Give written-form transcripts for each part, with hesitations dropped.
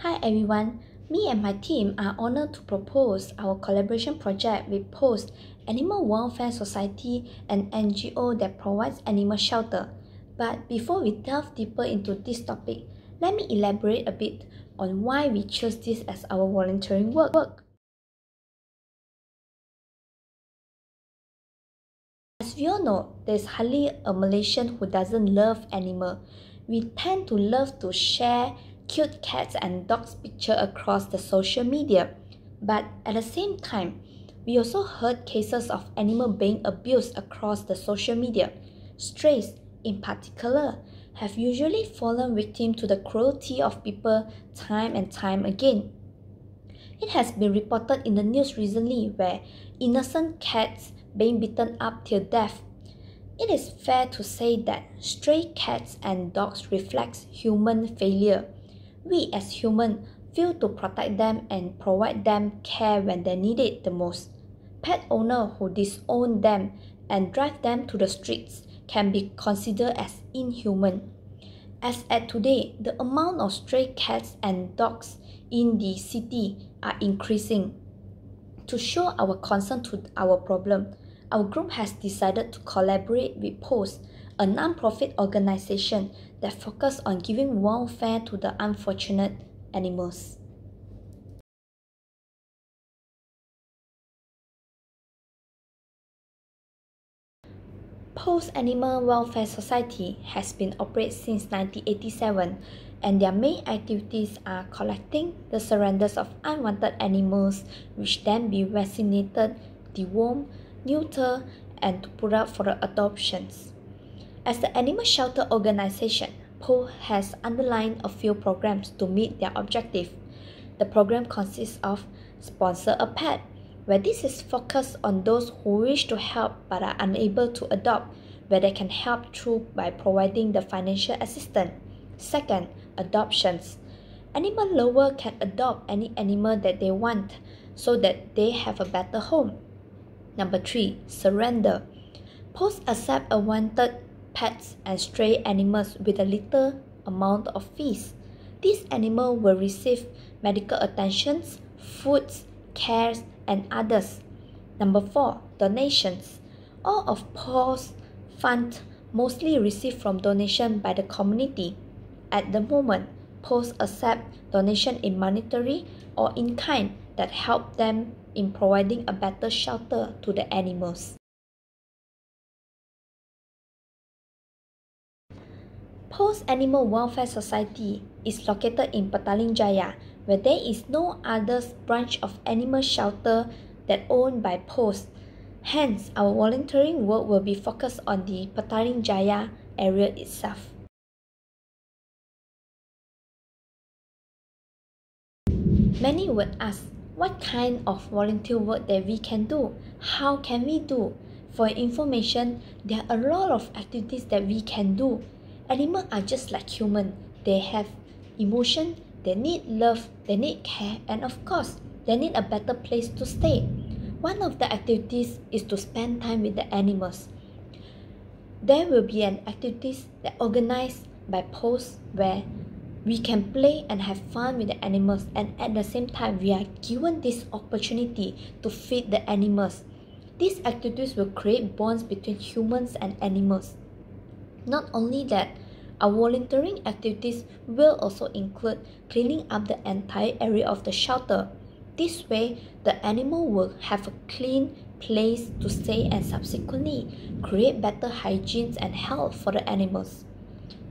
Hi everyone, me and my team are honored to propose our collaboration project with POST, Animal Welfare Society, an NGO that provides animal shelter. But before we delve deeper into this topic, let me elaborate a bit on why we chose this as our volunteering work. As we all know, there's hardly a Malaysian who doesn't love animal. We tend to love to share cute cats and dogs picture across the social media. But at the same time, we also heard cases of animal being abused across the social media. Strays, in particular, have usually fallen victim to the cruelty of people time and time again. It has been reported in the news recently where innocent cats being beaten up till death. It is fair to say that stray cats and dogs reflect human failure. We as humans fail to protect them and provide them care when they need it the most. Pet owners who disown them and drive them to the streets can be considered as inhuman. As at today, the amount of stray cats and dogs in the city are increasing. To show our concern to our problem, our group has decided to collaborate with POST, a non-profit organization that focuses on giving welfare to the unfortunate animals. POST Animal Welfare Society has been operated since 1987, and their main activities are collecting the surrenders of unwanted animals, which then be vaccinated, dewormed, neutered, and to put up for adoptions. As the animal shelter organization, POST has underlined a few programs to meet their objective. The program consists of Sponsor a Pet, where this is focused on those who wish to help but are unable to adopt, where they can help through by providing the financial assistance. Second, adoptions. Animal lover can adopt any animal that they want so that they have a better home. Number 3, surrender. POST accept unwanted pets and stray animals with a little amount of fees. These animals will receive medical attentions, foods, cares, and others. Number 4, donations. All of POST funds mostly received from donation by the community. At the moment, POST accept donation in monetary or in kind that help them in providing a better shelter to the animals. POST Animal Welfare Society is located in Petaling Jaya, where there is no other branch of animal shelter that owned by POST. Hence, our volunteering work will be focused on the Petaling Jaya area itself. Many would ask, what kind of volunteer work that we can do? How can we do? For information, there are a lot of activities that we can do. Animals are just like humans. They have emotion, they need love, they need care, and of course, they need a better place to stay. One of the activities is to spend time with the animals. There will be an activities that organized by POST where we can play and have fun with the animals, and at the same time we are given this opportunity to feed the animals. These activities will create bonds between humans and animals. Not only that, our volunteering activities will also include cleaning up the entire area of the shelter. This way, the animal will have a clean place to stay and subsequently create better hygiene and health for the animals.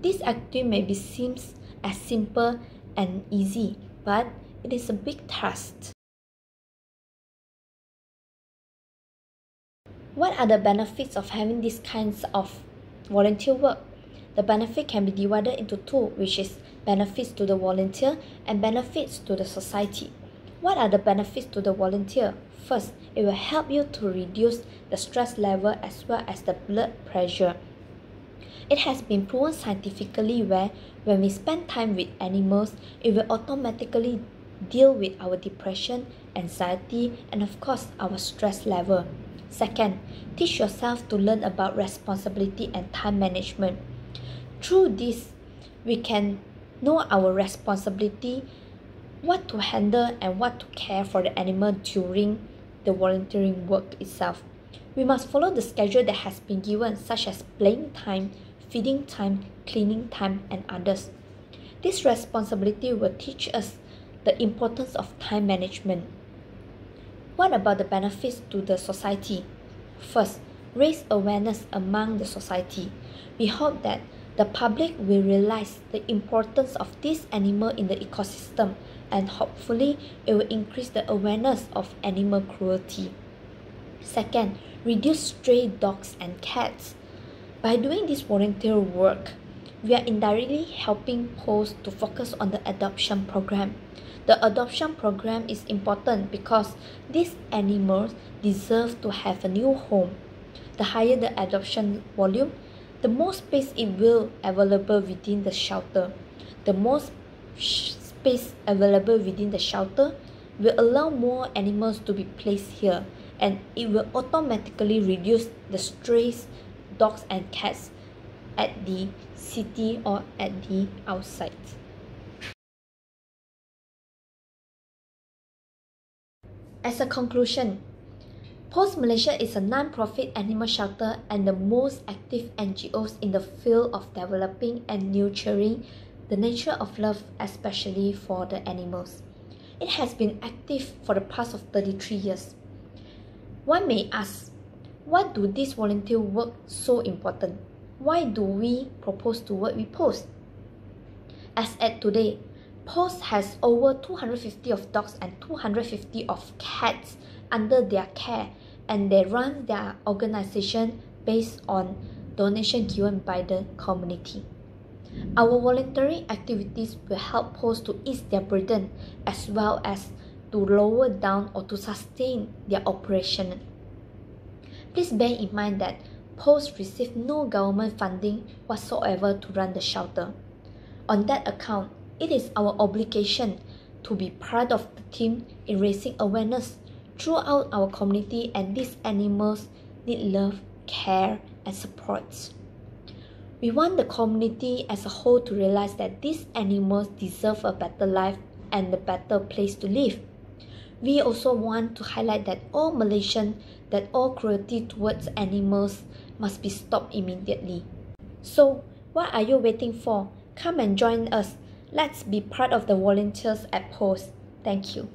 This activity may be seems as simple and easy, but it is a big task. What are the benefits of having these kinds of volunteer work? The benefit can be divided into two, which is benefits to the volunteer and benefits to the society. What are the benefits to the volunteer? First, it will help you to reduce the stress level as well as the blood pressure. It has been proven scientifically where when we spend time with animals, it will automatically deal with our depression, anxiety, and of course our stress level. Second, teach yourself to learn about responsibility and time management. Through this, we can know our responsibility what to handle and what to care for the animal during the volunteering work itself. We must follow the schedule that has been given, such as playing time, feeding time, cleaning time, and others. This responsibility will teach us the importance of time management. What about the benefits to the society? First, raise awareness among the society. We hope that the public will realize the importance of this animal in the ecosystem, and hopefully it will increase the awareness of animal cruelty. Second, reduce stray dogs and cats. By doing this volunteer work, we are indirectly helping POSE to focus on the adoption program. The adoption program is important because these animals deserve to have a new home. The higher the adoption volume, the more space it will available within the shelter. The more space available within the shelter will allow more animals to be placed here, and it will automatically reduce the strays, dogs and cats at the city or at the outside. As a conclusion, POSE Malaysia is a non-profit animal shelter and the most active NGOs in the field of developing and nurturing the nature of love, especially for the animals. It has been active for the past of 33 years. One may ask, why do this volunteer work so important? Why do we propose to work with POSE? As at today, POSE has over 250 of dogs and 250 of cats under their care, and they run their organization based on donation given by the community. Our volunteering activities will help POSE to ease their burden as well as to lower down or to sustain their operation. Please bear in mind that POSE received no government funding whatsoever to run the shelter. On that account, it is our obligation to be part of the team in raising awareness throughout our community, and these animals need love, care, and support. We want the community as a whole to realize that these animals deserve a better life and a better place to live. We also want to highlight that all cruelty towards animals must be stopped immediately. So, what are you waiting for? Come and join us. Let's be part of the volunteers at POSE. Thank you.